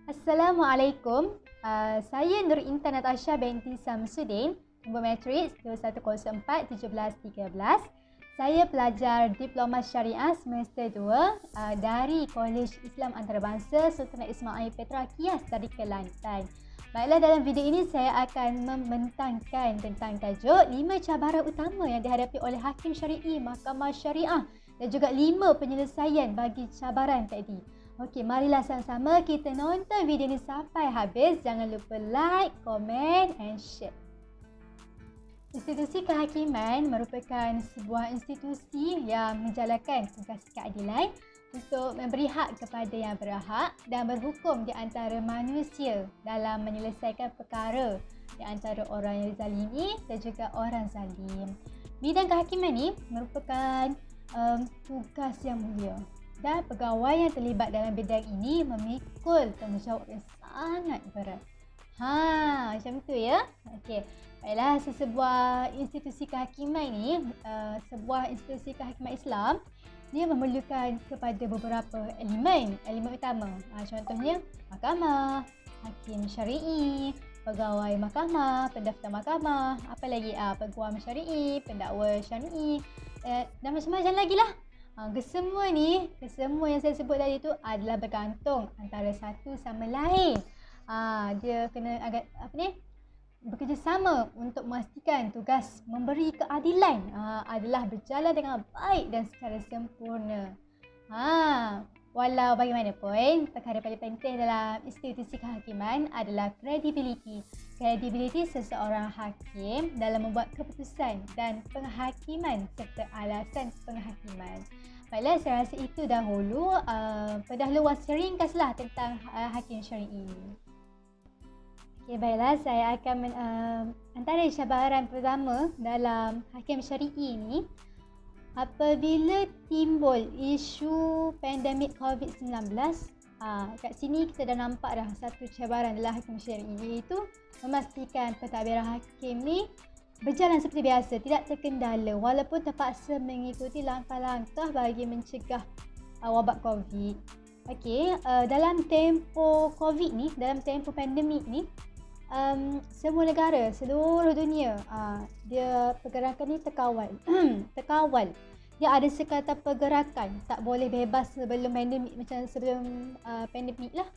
Assalamualaikum. Saya Nur Intan Natasha binti Samsudin, nombor matrik 2104-1713. Saya pelajar Diploma Syariah semester 2 dari Kolej Islam Antarabangsa Sultanat Ismail Petra Kias dari Kelantan. Baiklah, dalam video ini saya akan membentangkan tentang tajuk 5 cabaran utama yang dihadapi oleh Hakim Syari'i Mahkamah Syariah dan juga 5 penyelesaian bagi cabaran tadi. Okey, marilah sama-sama kita nonton video ni sampai habis. Jangan lupa like, komen and share. Institusi kehakiman merupakan sebuah institusi yang menjalankan tugas keadilan untuk memberi hak kepada yang berhak dan berhukum di antara manusia dalam menyelesaikan perkara di antara orang yang dizalimi dan juga orang zalim. Bidang kehakiman ni merupakan tugas yang mulia dan pegawai yang terlibat dalam bidang ini memikul tanggungjawab yang sangat berat. Macam tu ya. Okey. Baiklah, sebuah institusi kehakiman ni, sebuah institusi kehakiman Islam, dia memerlukan kepada beberapa elemen utama. Contohnya mahkamah, hakim syari'i, pegawai mahkamah, pendaftar mahkamah, apa lagi? Peguam syari'i, pendakwa syari'i, dan macam-macam lagi lah. Kesemua yang saya sebut tadi tu adalah bergantung antara satu sama lain. Dia kena agak bekerjasama untuk memastikan tugas memberi keadilan adalah berjalan dengan baik dan secara sempurna. Walau bagaimanapun, perkara paling penting dalam institusi kehakiman adalah kredibiliti. Kredibiliti seseorang hakim dalam membuat keputusan dan penghakiman serta alasan penghakiman. Baiklah, saya rasa itu dahulu pendahuluan seringkaslah tentang hakim syari'i. Okey, baiklah, saya akan antara cabaran pertama dalam hakim syari'i ni, apabila timbul isu pandemik COVID-19, kat sini kita dah nampak dah satu cabaran dalam hakim syari'i, iaitu memastikan pentadbiran hakim ni berjalan seperti biasa, tidak terkendala walaupun terpaksa mengikuti langkah-langkah bagi mencegah wabak COVID. Okey, dalam tempoh COVID ni, dalam tempoh pandemik ni, semua negara, seluruh dunia, dia pergerakan ni terkawal. terkawal. Dia ada sekatan pergerakan, tak boleh bebas sebelum pandemik, macam sebelum pandemik lah.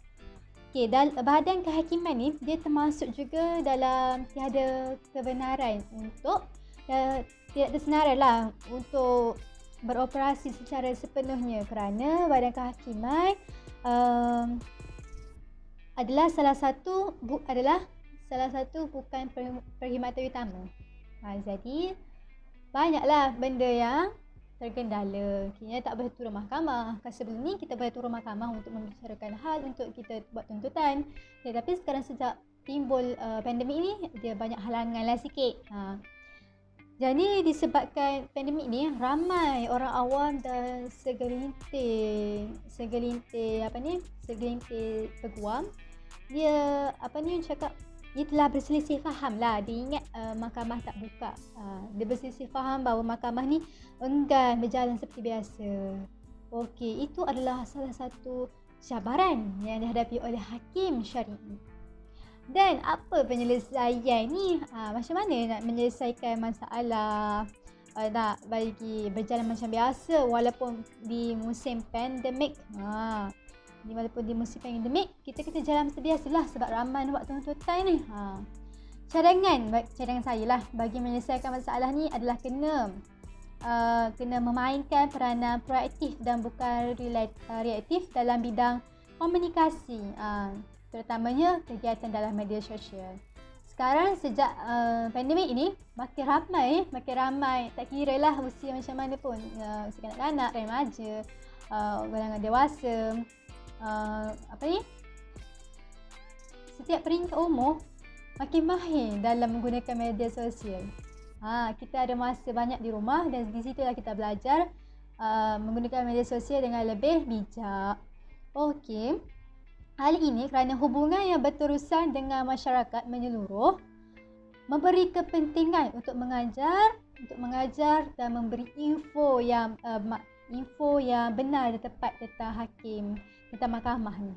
Okey, badan kehakiman ni dia termasuk juga dalam tiada kebenaran untuk tidak tersenarai lah untuk beroperasi secara sepenuhnya, kerana badan kehakiman adalah salah satu bukan perkhidmatan utama. Jadi banyaklah benda yang terkendala. Kini tak boleh turun mahkamah. Sebelum ni kita boleh turun mahkamah untuk membicarakan hal, untuk kita buat tuntutan. Tetapi sekarang sejak timbul pandemik ni, dia banyak halangan lah sikit. Jadi disebabkan pandemik ni, ramai orang awam dan segelintir peguam, dia dia telah berselisih faham lah. Dia ingat mahkamah tak buka. Dia berselisih faham bahawa mahkamah ni enggan berjalan seperti biasa. Okey, itu adalah salah satu cabaran yang dihadapi oleh hakim syari'i. Dan apa penyelesaian ni? Macam mana nak menyelesaikan masalah, nak bagi berjalan macam biasa walaupun di musim pandemik? Walaupun di musim pandemik, kita jalan seperti biasalah sebab ramai nak buat tuntutan ni. Cadangan saya lah bagi menyelesaikan masalah ni adalah kena memainkan peranan proaktif dan bukan reaktif dalam bidang komunikasi, terutamanya kegiatan dalam media sosial. Sekarang sejak pandemik ini makin ramai, tak kira lah usia macam mana pun, usia kanak-kanak, remaja, golongan dewasa, setiap peringkat umur makin mahir dalam menggunakan media sosial. Kita ada masa banyak di rumah dan di situlah kita belajar menggunakan media sosial dengan lebih bijak. Okey. Hal ini kerana hubungan yang berterusan dengan masyarakat menyeluruh memberi kepentingan untuk mengajar dan memberi info yang benar dan tepat tentang hakim, tentang mahkamah ni.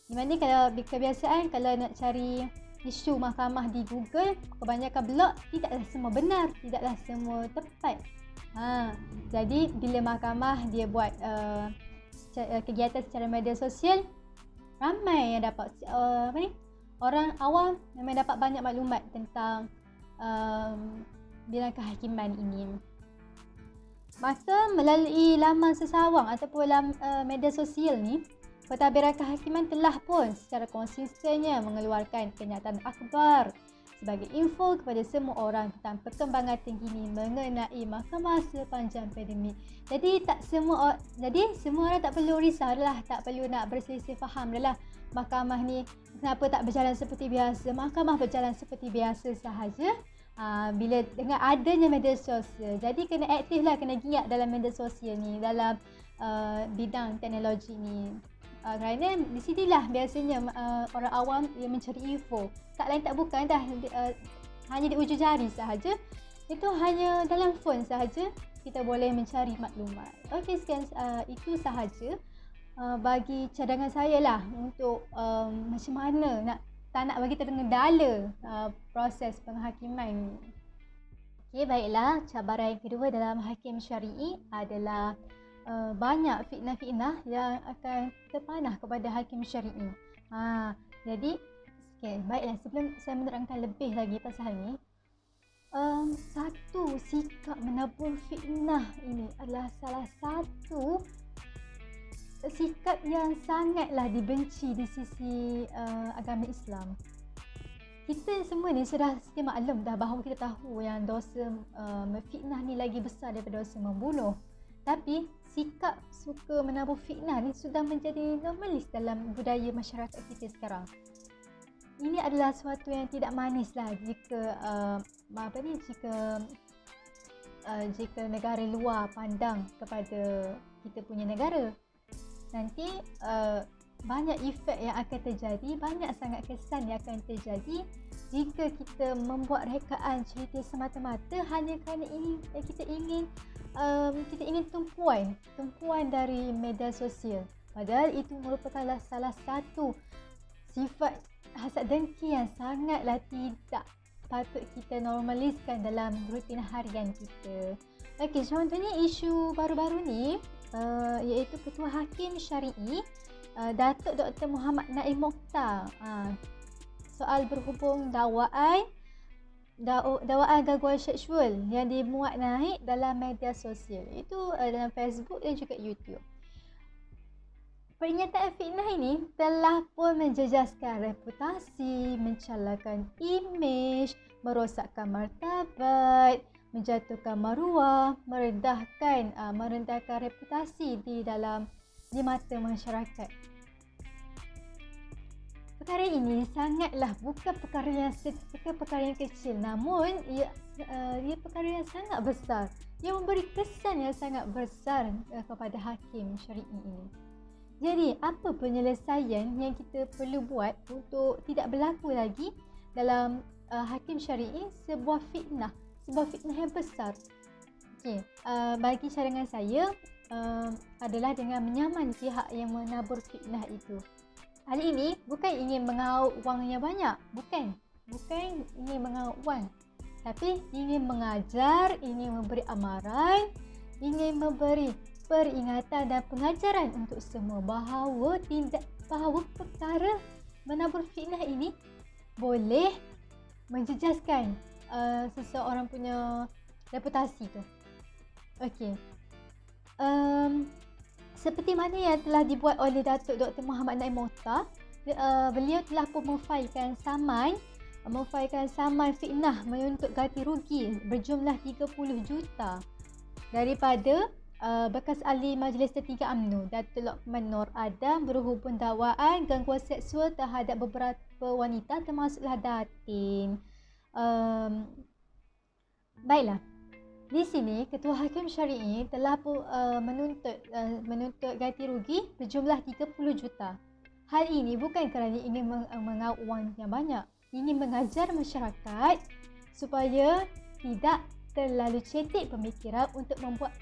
Di mana kalau kebiasaan kalau nak cari isu mahkamah di Google, kebanyakan blog tidaklah semua benar, tidaklah semua tepat. Jadi bila mahkamah dia buat kegiatan secara media sosial, ramai yang dapat orang awam memang dapat banyak maklumat tentang bidang kehakiman ini. Maka melalui laman sesawang ataupun media sosial ni, Pentadbiran Kehakiman telah pun secara konsistennya mengeluarkan kenyataan akhbar sebagai info kepada semua orang tentang perkembangan terkini mengenai mahkamah sepanjang pandemik. Jadi semua orang tak perlu risaulah, tak perlu nak berselisih faham lah mahkamah ni kenapa tak berjalan seperti biasa. Mahkamah berjalan seperti biasa sahaja. Bila dengan adanya media sosial, jadi kena aktif lah, kena giat dalam media sosial ni, dalam bidang teknologi ni. Kerana di sinilah biasanya orang awam yang mencari info. Tak lain tak bukan dah hanya di ujung jari sahaja. Itu hanya dalam phone sahaja kita boleh mencari maklumat. Okey, sekian itu sahaja bagi cadangan saya lah untuk macam mana tak nak bagi tergendala proses penghakiman ni. Okey, baiklah, cabaran yang kedua dalam hakim syar'i adalah banyak fitnah-fitnah yang akan terpanah kepada hakim syar'i. Jadi, baiklah, sebelum saya menerangkan lebih lagi pasal ni, satu sikap menabur fitnah ini adalah salah satu sikap yang sangatlah dibenci di sisi agama Islam. Kita semua ni sudah maklum dah bahawa kita tahu yang dosa fitnah ni lagi besar daripada dosa membunuh. Tapi sikap suka menabur fitnah ni sudah menjadi normalis dalam budaya masyarakat kita sekarang. Ini adalah sesuatu yang tidak manis lah jika negara luar pandang kepada kita punya negara. Nanti banyak efek yang akan terjadi, banyak sangat kesan yang akan terjadi jika kita membuat rekaan cerita semata-mata hanya kerana kita ingin tumpuan dari media sosial. Padahal itu merupakan salah satu sifat hasad dengki yang sangatlah tidak patut kita normaliskan dalam rutin harian kita. Okey, contohnya isu baru-baru ni iaitu Ketua Hakim Syari'i Datuk Dr. Muhammad Naim Mokhtar. Soal berhubung dakwaan gangguan seksual yang dimuat naik dalam media sosial, itu dalam Facebook dan juga YouTube. Pernyataan fitnah ini telah pun menjejaskan reputasi, mencelakan imej, merosakkan martabat, menjatuhkan maruah, merendahkan reputasi di mata masyarakat. Perkara ini sangatlah bukan perkara yang kecil, namun ia perkara yang sangat besar, yang memberi kesan yang sangat besar kepada hakim syar'i ini. Jadi, apa penyelesaian yang kita perlu buat untuk tidak berlaku lagi dalam hakim syar'i sebuah fitnah yang besar? Okey, bagi cadangan saya adalah dengan menyaman pihak yang menabur fitnah itu. Hal ini bukan ingin mengauk wang yang banyak, bukan ingin mengauk wang, tapi ingin mengajar, ingin memberi amaran, ingin memberi peringatan dan pengajaran untuk semua bahawa perkara menabur fitnah ini boleh menjejaskan seseorang punya reputasi tu. Okey. Seperti mana yang telah dibuat oleh Datuk Dr. Muhammad Naim Mokhtar, beliau telah pun memfailkan saman fitnah menuntut ganti rugi berjumlah 30 juta daripada bekas ahli Majlis Tertinggi UMNO Datuk Lokman Nur Adam berhubung dakwaan gangguan seksual terhadap beberapa wanita termasuklah Datin. Baiklah. Di sini, Ketua Hakim Syari'i telah pun menuntut ganti rugi berjumlah 30 juta. Hal ini bukan kerana ingin mengauk wang yang banyak, ingin mengajar masyarakat supaya tidak terlalu cetek pemikiran untuk membuat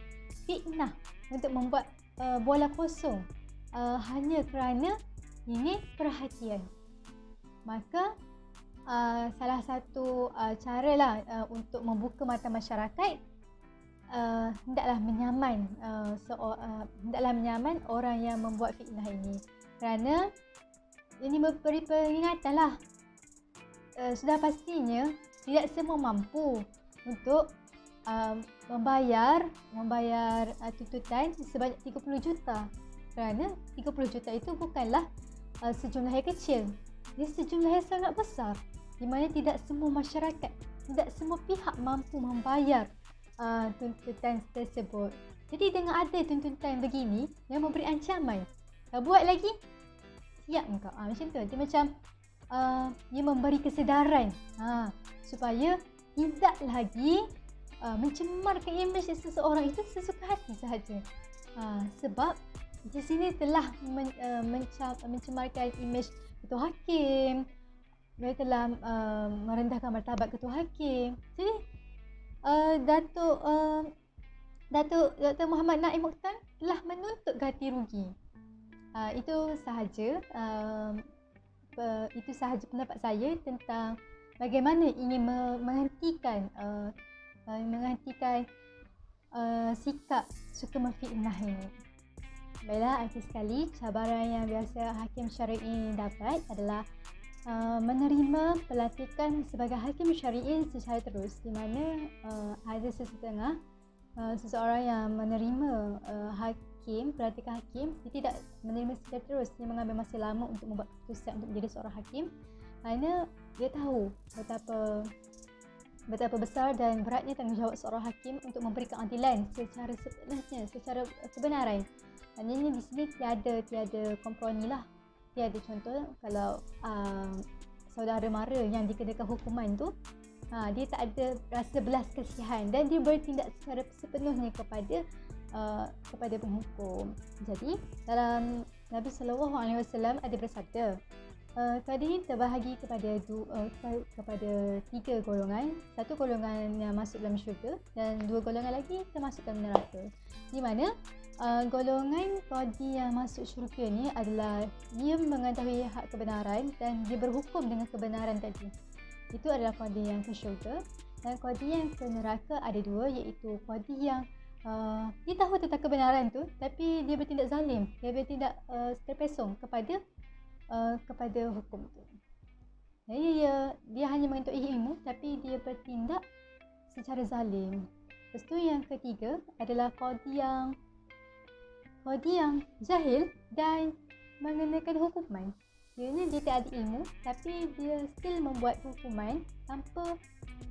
fitnah, untuk membuat bola kosong hanya kerana ingin perhatian. Maka salah satu cara lah untuk membuka mata masyarakat, hendaklah menyaman orang yang membuat fitnah ini, kerana ini memberi peringatan lah. Sudah pastinya tidak semua mampu untuk membayar tuntutan sebanyak 30 juta, kerana 30 juta itu bukanlah sejumlah yang kecil, dia sejumlah yang sangat besar, di mana tidak semua masyarakat, tidak semua pihak mampu membayar tuntutan tersebut. Jadi dengan ada tuntutan begini yang memberi ancaman, kau buat lagi, siap engkau. Macam tu. Dia macam dia memberi kesedaran supaya tidak lagi mencemarkan imej seseorang itu sesuka hati sahaja. Sebab di sini telah mencemarkan imej ketua hakim, dia telah merendahkan martabat ketua hakim. Jadi Datuk Dr. Muhammad Naim Mokhtar telah menuntut ganti rugi. Itu sahaja pendapat saya tentang bagaimana ingin menghentikan sikap suka memfitnah ini. Baiklah, akhir sekali, cabaran yang biasa hakim syar'i dapat adalah menerima pelantikan sebagai hakim syar'i secara terus, di mana ada seseorang yang menerima pelantikan hakim, dia tidak menerima secara terus, dia mengambil masa lama untuk membuat keputusan untuk menjadi seorang hakim, kerana dia tahu betapa besar dan beratnya tanggungjawab seorang hakim untuk memberi keadilan secara sepenuhnya, secara kebenaran. Maknanya di sini tiada kompromi lah. Tiada, contoh kalau saudara mara yang dikenakan hukuman tu, dia tak ada rasa belas kasihan dan dia bertindak secara sepenuhnya kepada penghukum. Jadi dalam Nabi SAW ada bersabda, keadaan ini terbahagi kepada 3 golongan. Satu golongan yang masuk dalam syurga dan 2 golongan lagi termasuk dalam neraka. Di mana golongan qadi yang masuk syurga ni adalah dia mengetahui hak kebenaran dan dia berhukum dengan kebenaran tadi. Itu adalah qadi yang ke syurga. Dan qadi yang ke neraka ada 2, iaitu qadi yang dia tahu tentang kebenaran tu, tapi dia bertindak zalim, dia bertindak terpesong kepada hukum tu. Jadi dia hanya mengetahui ilmu, tapi dia bertindak secara zalim. Lepas tu yang ketiga adalah qadi yang jahil dan mengenakan hukuman. Dia tak ada ilmu, tapi dia still membuat hukuman tanpa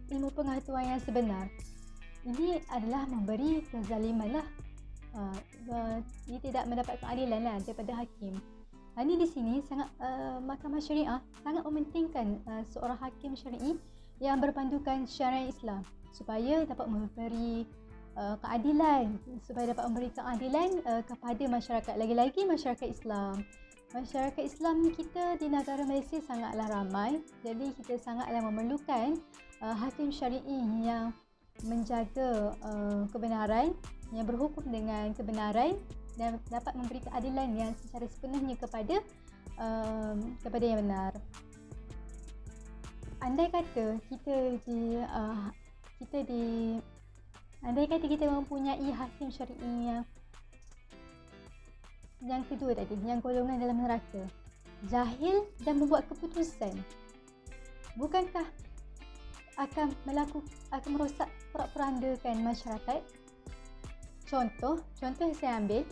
ilmu pengetahuan yang sebenar. Ini adalah memberi kezaliman lah. Dia tidak mendapat keadilan lah daripada hakim. Ini di sini sangat Mahkamah Syariah sangat mementingkan seorang hakim syar'i yang berpandukan syariat Islam supaya dapat memberi keadilan, kepada masyarakat, lagi-lagi masyarakat Islam. Masyarakat Islam kita di negara Malaysia sangatlah ramai, jadi kita sangatlah memerlukan hakim syar'i yang menjaga kebenaran, yang berhukum dengan kebenaran dan dapat memberi keadilan yang secara sepenuhnya kepada yang benar. Andai kata kita mempunyai hakim syar'i yang kedua tadi, yang golongan dalam neraka, jahil dan membuat keputusan, bukankah akan merosak porak-porandakan masyarakat? Contoh yang saya ambil,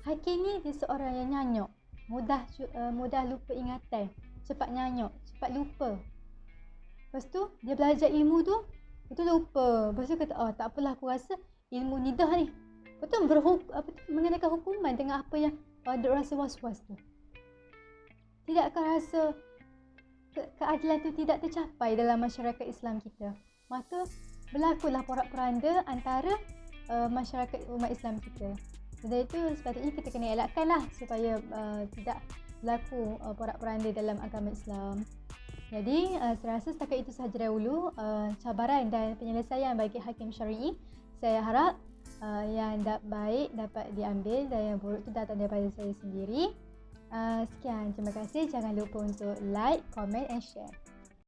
hakim ni dia seorang yang nyanyok, mudah lupa ingatan, cepat nyanyok, cepat lupa. Lepas tu dia belajar ilmu tu, itu lupa. Lepas tu kata, tak apalah, aku rasa ilmu ni dah ni. Lepas tu mengenakan hukuman dengan apa yang dia rasa was-was tu. Tidakkah rasa keadilan tu tidak tercapai dalam masyarakat Islam kita? Maka berlakulah porak-poranda antara masyarakat umat Islam kita. Jadi itu sepatutnya kita kena elakkanlah supaya tidak berlaku porak-poranda dalam agama Islam. Jadi saya rasa setakat itu sahaja dahulu cabaran dan penyelesaian bagi hakim syar'i. Saya harap yang baik dapat diambil dan yang buruk itu datang daripada saya sendiri. Sekian, terima kasih. Jangan lupa untuk like, comment and share.